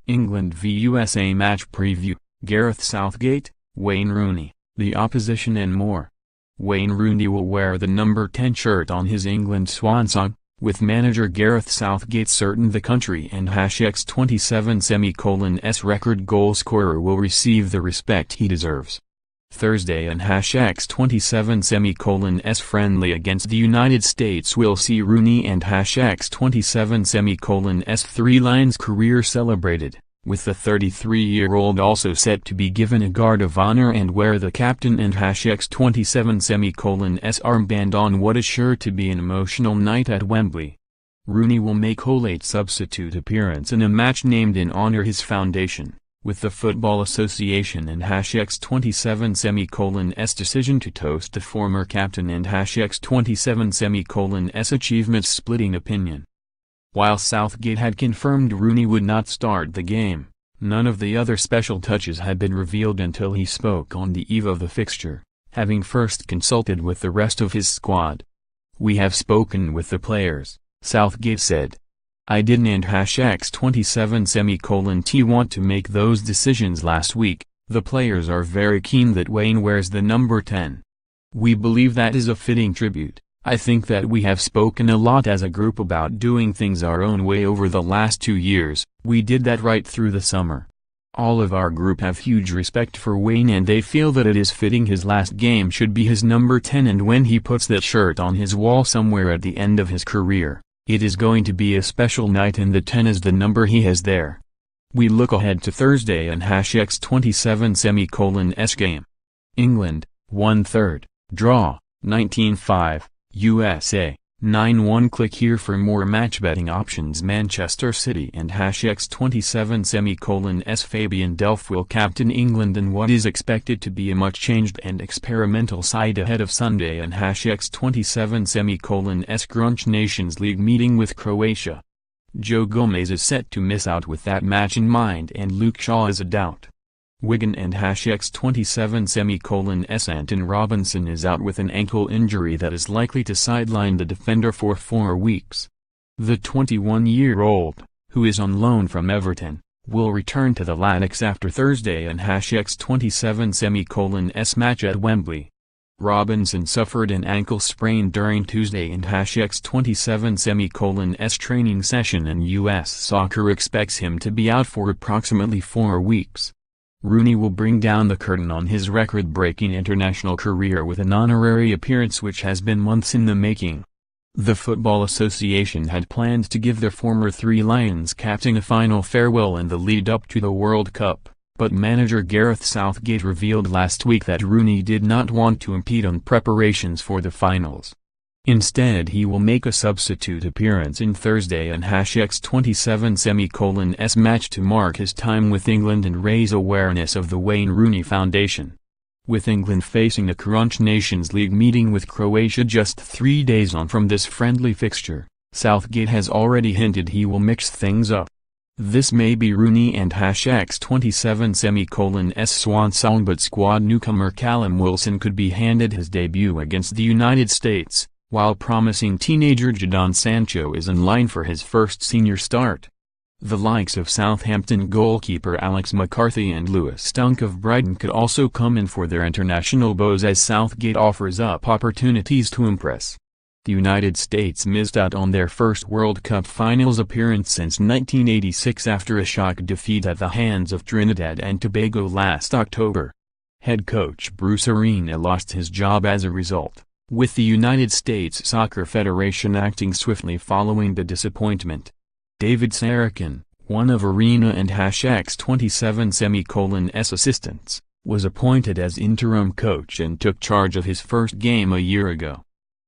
England v USA match preview, Gareth Southgate, Wayne Rooney, the opposition and more. Wayne Rooney will wear the number 10 shirt on his England swansong, with manager Gareth Southgate certain the country and #X27's record goalscorer will receive the respect he deserves. Thursday and #X27's friendly against the United States will see Rooney and #X27's Three Lions career celebrated, with the 33-year-old also set to be given a guard of honor and wear the captain and #X27's armband on what is sure to be an emotional night at Wembley. Rooney will make a late substitute appearance in a match named in honor his foundation, with the Football Association and #X27's decision to toast the former captain and #X27's achievements splitting opinion. While Southgate had confirmed Rooney would not start the game, none of the other special touches had been revealed until he spoke on the eve of the fixture, having first consulted with the rest of his squad. "We have spoken with the players," Southgate said. "I didn't and #X27 want to make those decisions last week. The players are very keen that Wayne wears the number 10. We believe that is a fitting tribute. I think that we have spoken a lot as a group about doing things our own way over the last 2 years. We did that right through the summer. All of our group have huge respect for Wayne and they feel that it is fitting his last game should be his number 10, and when he puts that shirt on his wall somewhere at the end of his career, it is going to be a special night and the 10 is the number he has there." We look ahead to Thursday and #X27's game. England, 1/3, draw, 19-5, USA, 9-1. Click here for more match betting options. Manchester City and #X27's Fabian Delph will captain England in what is expected to be a much changed and experimental side ahead of Sunday and #X27's Crunch Nations League meeting with Croatia. Joe Gomez is set to miss out with that match in mind and Luke Shaw is a doubt. Wigan and #X27's Anton Robinson is out with an ankle injury that is likely to sideline the defender for 4 weeks. The 21-year-old, who is on loan from Everton, will return to the Latics after Thursday and #X27's match at Wembley. Robinson suffered an ankle sprain during Tuesday and #X27's training session, and US Soccer expects him to be out for approximately 4 weeks. Rooney will bring down the curtain on his record-breaking international career with an honorary appearance which has been months in the making. The Football Association had planned to give their former Three Lions captain a final farewell in the lead-up to the World Cup, but manager Gareth Southgate revealed last week that Rooney did not want to impede on preparations for the finals. Instead, he will make a substitute appearance in Thursday and #X27's match to mark his time with England and raise awareness of the Wayne Rooney Foundation. With England facing a Crunch Nations League meeting with Croatia just 3 days on from this friendly fixture, Southgate has already hinted he will mix things up. This may be Rooney and #X27's swansong, but squad newcomer Callum Wilson could be handed his debut against the United States, while promising teenager Jadon Sancho is in line for his first senior start. The likes of Southampton goalkeeper Alex McCarthy and Lewis Dunk of Brighton could also come in for their international bows as Southgate offers up opportunities to impress. The United States missed out on their first World Cup finals appearance since 1986 after a shock defeat at the hands of Trinidad and Tobago last October. Head coach Bruce Arena lost his job as a result, with the United States Soccer Federation acting swiftly following the disappointment. David Sarakin, one of Arena and #X27's assistants, was appointed as interim coach and took charge of his first game a year ago.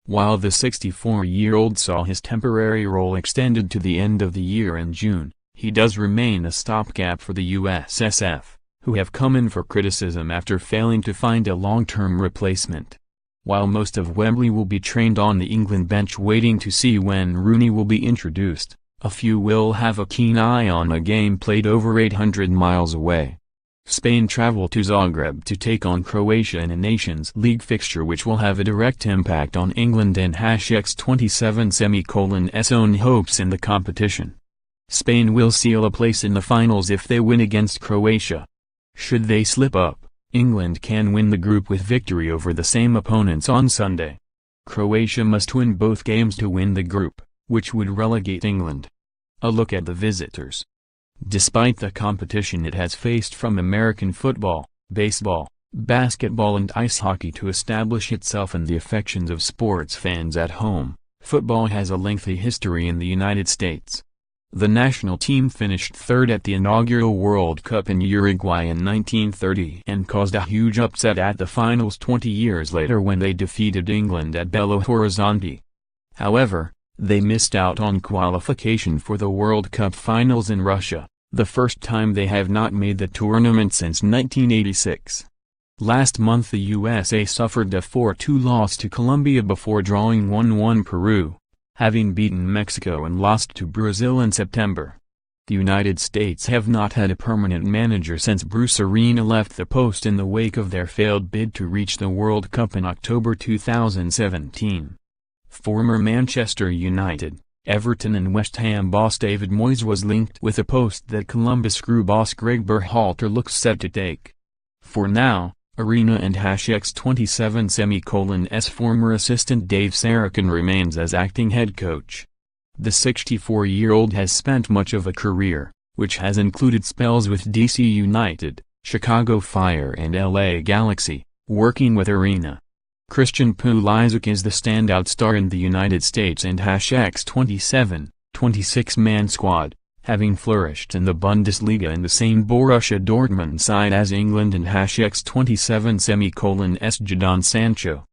While the 64-year-old saw his temporary role extended to the end of the year in June, he does remain a stopgap for the USSF, who have come in for criticism after failing to find a long-term replacement. While most of Wembley will be trained on the England bench waiting to see when Rooney will be introduced, a few will have a keen eye on a game played over 800 miles away. Spain travel to Zagreb to take on Croatia in a Nations League fixture which will have a direct impact on England and #X27's own hopes in the competition. Spain will seal a place in the finals if they win against Croatia. Should they slip up, England can win the group with victory over the same opponents on Sunday. Croatia must win both games to win the group, which would relegate England. A look at the visitors. Despite the competition it has faced from American football, baseball, basketball and ice hockey to establish itself in the affections of sports fans at home, football has a lengthy history in the United States. The national team finished third at the inaugural World Cup in Uruguay in 1930 and caused a huge upset at the finals 20 years later when they defeated England at Belo Horizonte. However, they missed out on qualification for the World Cup finals in Russia, the first time they have not made the tournament since 1986. Last month the USA suffered a 4-2 loss to Colombia before drawing 1-1 Peru, having beaten Mexico and lost to Brazil in September. The United States have not had a permanent manager since Bruce Arena left the post in the wake of their failed bid to reach the World Cup in October 2017. Former Manchester United, Everton and West Ham boss David Moyes was linked with a post that Columbus Crew boss Greg Berhalter looks set to take. For now, Arena and #X27's former assistant Dave Sarachan remains as acting head coach. The 64-year-old has spent much of a career, which has included spells with DC United, Chicago Fire and LA Galaxy, working with Arena. Christian Pulisic is the standout star in the United States and #X27, 26-man squad, having flourished in the Bundesliga in the same Borussia Dortmund side as England and #X27's Jadon Sancho.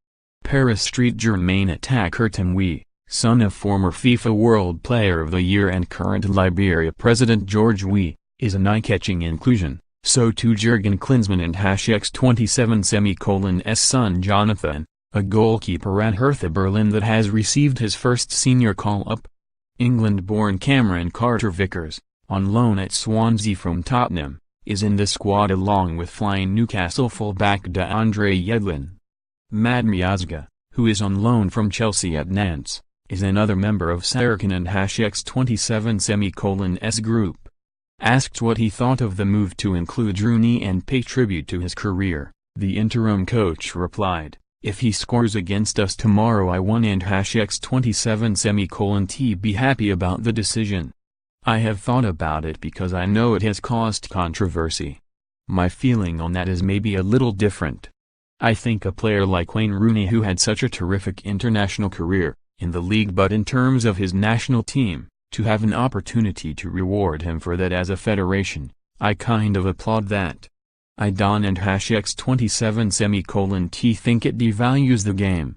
Paris Saint-Germain attacker Temwe, son of former FIFA World Player of the Year and current Liberia President George Weah, is an eye-catching inclusion, so too Jurgen Klinsmann and #X27's son Jonathan, a goalkeeper at Hertha Berlin that has received his first senior call-up. England-born Cameron Carter-Vickers, on loan at Swansea from Tottenham, is in the squad along with flying Newcastle fullback DeAndre Yedlin. Mad Miazga, who is on loan from Chelsea at Nantes, is another member of Sarachan and #X27's group. Asked what he thought of the move to include Rooney and pay tribute to his career, the interim coach replied, "If he scores against us tomorrow I won and #X27 be happy about the decision. I have thought about it because I know it has caused controversy. My feeling on that is maybe a little different. I think a player like Wayne Rooney who had such a terrific international career, in the league but in terms of his national team, to have an opportunity to reward him for that as a federation, I kind of applaud that. I don and #X27 think it devalues the game.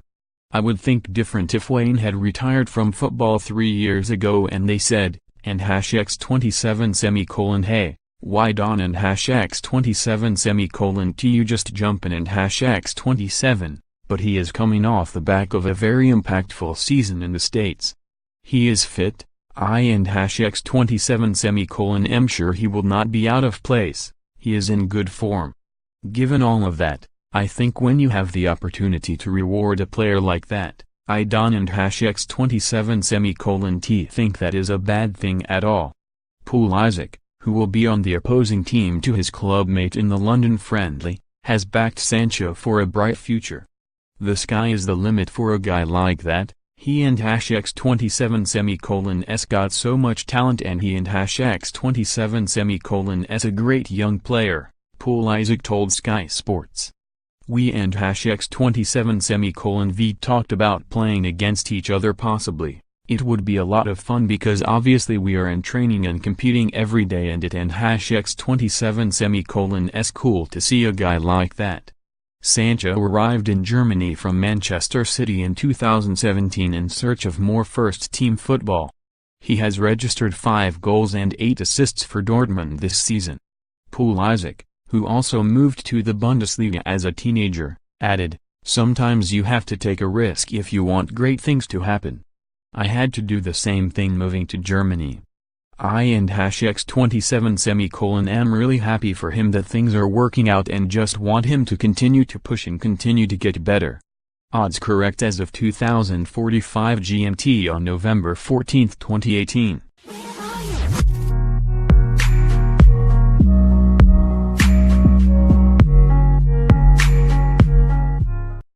I would think different if Wayne had retired from football 3 years ago and they said, and #X27 hey, why don and #X27 you just jump in and #X27, but he is coming off the back of a very impactful season in the States. He is fit, I and #X27 am sure he will not be out of place. He is in good form. Given all of that, I think when you have the opportunity to reward a player like that, I don and #X27 think that is a bad thing at all." Pulisic, who will be on the opposing team to his club mate in the London friendly, has backed Sancho for a bright future. "The sky is the limit for a guy like that. He and #X27 got so much talent and he and #X27 a great young player," Pulisic told Sky Sports. "We and #X27 talked about playing against each other possibly. It would be a lot of fun because obviously we are in training and competing every day and it and #X27 cool to see a guy like that." Sancho arrived in Germany from Manchester City in 2017 in search of more first-team football. He has registered 5 goals and 8 assists for Dortmund this season. Pulisic, who also moved to the Bundesliga as a teenager, added, "Sometimes you have to take a risk if you want great things to happen. I had to do the same thing moving to Germany. I and #X27 am really happy for him that things are working out and just want him to continue to push and continue to get better." Odds correct as of 2045 GMT on November 14, 2018.